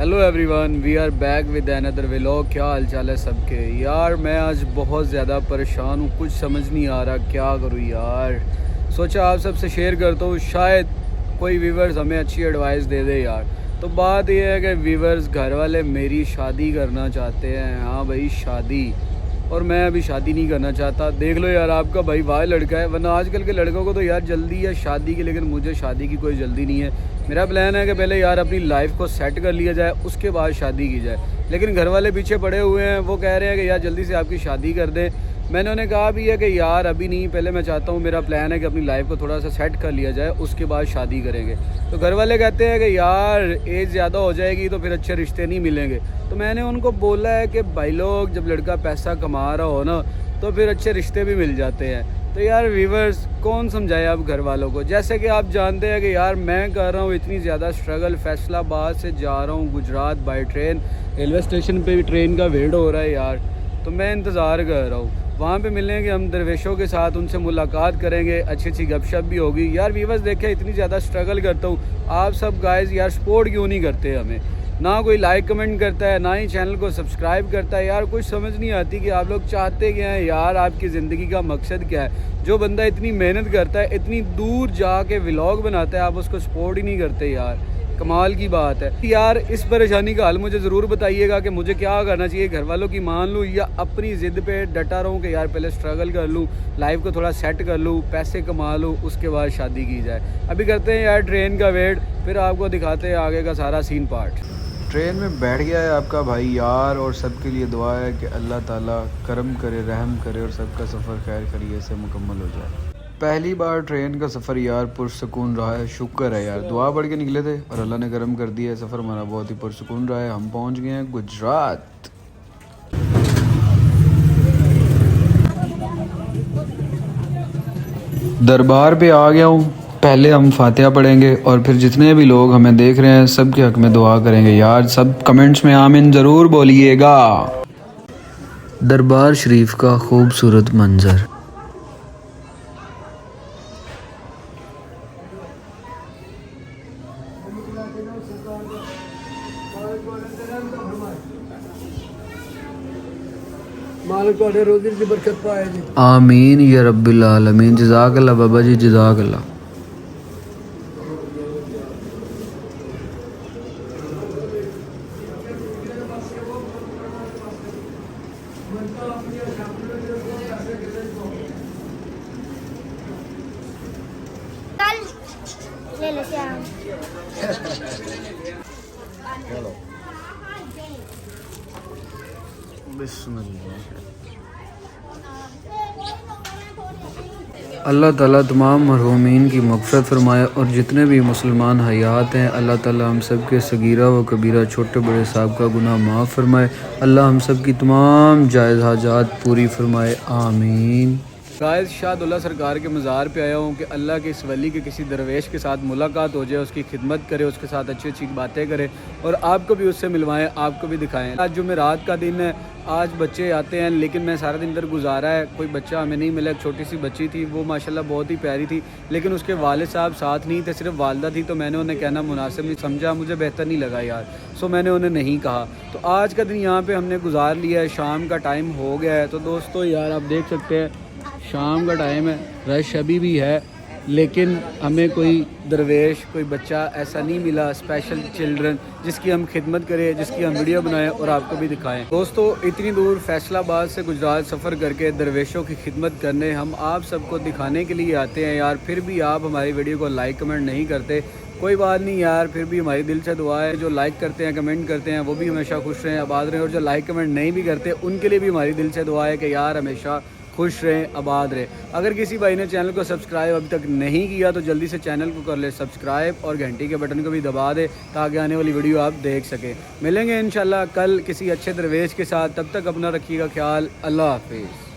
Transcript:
Hello everyone, we are back with another vlog. क्या हाल चाल है सबके? यार मैं आज बहुत ज़्यादा परेशान हूँ, कुछ समझ नहीं आ रहा क्या करूँ यार। सोचा आप सबसे शेयर करता हूँ, शायद कोई व्यूवर्स हमें अच्छी एडवाइस दे दे यार। तो बात यह है कि व्यूवर्स घर वाले मेरी शादी करना चाहते हैं। हाँ भाई शादी, और मैं अभी शादी नहीं करना चाहता। देख लो यार, आपका भाई वाह लड़का है, वरना आजकल के लड़कों को तो यार जल्दी है शादी की, लेकिन मुझे शादी की कोई जल्दी नहीं है। मेरा प्लान है कि पहले यार अपनी लाइफ को सेट कर लिया जाए, उसके बाद शादी की जाए। लेकिन घर वाले पीछे पड़े हुए हैं, वो कह रहे हैं कि यार जल्दी से आपकी शादी कर दें। मैंने उन्हें कहा भी है कि यार अभी नहीं, पहले मैं चाहता हूँ, मेरा प्लान है कि अपनी लाइफ को थोड़ा सा सेट कर लिया जाए, उसके बाद शादी करेंगे। तो घर वाले कहते हैं कि यार एज ज़्यादा हो जाएगी तो फिर अच्छे रिश्ते नहीं मिलेंगे। तो मैंने उनको बोला है कि भाई लोग, जब लड़का पैसा कमा रहा हो ना तो फिर अच्छे रिश्ते भी मिल जाते हैं। तो यार व्यूवर्स, कौन समझाए आप घर वालों को? जैसे कि आप जानते हैं कि यार मैं कर रहा हूँ इतनी ज़्यादा स्ट्रगल, फैसलाबाद से जा रहा हूँ Gujarat by train. Railway station पे भी ट्रेन का वेट हो रहा है यार, तो मैं इंतज़ार कर रहा हूँ। वहाँ पे मिलेंगे हम दरवेशों के साथ, उनसे मुलाकात करेंगे, अच्छी अच्छी गपशप भी होगी। यार व्यूवर्स देखें, इतनी ज़्यादा स्ट्रगल करता हूँ, आप सब गाइस यार सपोर्ट क्यों नहीं करते हमें? ना कोई लाइक कमेंट करता है, ना ही चैनल को सब्सक्राइब करता है। यार कुछ समझ नहीं आती कि आप लोग चाहते क्या हैं यार, आपकी ज़िंदगी का मकसद क्या है? जो बंदा इतनी मेहनत करता है, इतनी दूर जाके व्लॉग बनाता है, आप उसको सपोर्ट ही नहीं करते यार। कमाल की बात है यार। इस परेशानी का हल मुझे ज़रूर बताइएगा कि मुझे क्या करना चाहिए। घर वालों की मान लूँ या अपनी ज़िद पे डटा रहूँ कि यार पहले स्ट्रगल कर लूँ, लाइफ को थोड़ा सेट कर लूँ, पैसे कमा लूँ, उसके बाद शादी की जाए। अभी करते हैं यार ट्रेन का वेट, फिर आपको दिखाते हैं आगे का सारा सीन पार्ट। ट्रेन में बैठ गया है आपका भाई यार, और सबके लिए दुआ है कि अल्लाह ताला करम करे, रहम करे और सबका सफ़र खैर खैरियत से मुकम्मल हो जाए। पहली बार ट्रेन का सफ़र यार पुरसकून रहा है, शुक्र है यार। दुआ बढ़ के निकले थे और अल्लाह ने करम कर दिया है, सफ़र हमारा बहुत ही पुरसकून रहा है। हम पहुंच गए हैं गुजरात। दरबार पे आ गया हूँ। पहले हम फातिहा पढ़ेंगे और फिर जितने भी लोग हमें देख रहे हैं सब के हक़ में दुआ करेंगे यार। सब कमेंट्स में आमीन ज़रूर बोलिएगा। दरबार शरीफ का खूबसूरत मंजर। आमीन या रब्बिल आलमीन। जज़ाकल्लाह बाबा जी, जज़ाकल्लाह। ले लो श्याम। अल्लाह ताला तमाम मरहूमीन की मग़फ़िरत फ़रमाए, और जितने भी मुसलमान हयात हैं अल्लाह ताला हम सब के सगीरा व कबीरा, छोटे बड़े साहब का गुनाह माफ़ फ़रमाए। अल्लाह हम सब की तमाम जायज़ हाजात पूरी फ़रमाए, आमीन। गाइस, शाहदुल्ला सरकार के मज़ार पे आया हूँ कि अल्लाह के इस वली के किसी दरवेश के साथ मुलाकात हो जाए, उसकी खिदमत करे, उसके साथ अच्छी अच्छी बातें करे और आपको भी उससे मिलवाएं, आपको भी दिखाएं। आज जुमेरात का दिन है, आज बच्चे आते हैं, लेकिन मैं सारा दिन इधर गुजारा है, कोई बच्चा हमें नहीं मिला। एक छोटी सी बच्ची थी, वो माशाल्लाह बहुत ही प्यारी थी, लेकिन उसके वालिद साहब साथ नहीं थे, सिर्फ वालदा थी। तो मैंने उन्हें कहना मुनासिब नहीं समझा, मुझे बेहतर नहीं लगा यार, सो मैंने उन्हें नहीं कहा। तो आज का दिन यहाँ पे हमने गुजार लिया है, शाम का टाइम हो गया है। तो दोस्तों यार आप देख सकते हैं शाम का टाइम है, रश अभी भी है, लेकिन हमें कोई दरवेश, कोई बच्चा ऐसा नहीं मिला, स्पेशल चिल्ड्रन, जिसकी हम खिदमत करें, जिसकी हम वीडियो बनाएं और आपको भी दिखाएं। दोस्तों इतनी दूर फैसलाबाद से गुजरात सफ़र करके दरवेशों की खिदमत करने हम आप सबको दिखाने के लिए आते हैं यार, फिर भी आप हमारी वीडियो को लाइक कमेंट नहीं करते। कोई बात नहीं यार, फिर भी हमारी दिल से दुआ है, जो लाइक करते हैं, कमेंट करते हैं, वो भी हमेशा खुश रहें, आबाद रहें, और जो लाइक कमेंट नहीं भी करते उनके लिए भी हमारी दिल से दुआ है कि यार हमेशा खुश रहें, आबाद रहें। अगर किसी भाई ने चैनल को सब्सक्राइब अभी तक नहीं किया तो जल्दी से चैनल को कर ले सब्सक्राइब और घंटी के बटन को भी दबा दे, ताकि आने वाली वीडियो आप देख सकें। मिलेंगे इंशाल्लाह कल किसी अच्छे दरवेश के साथ, तब तक अपना रखिएगा ख्याल। अल्लाह हाफिज़।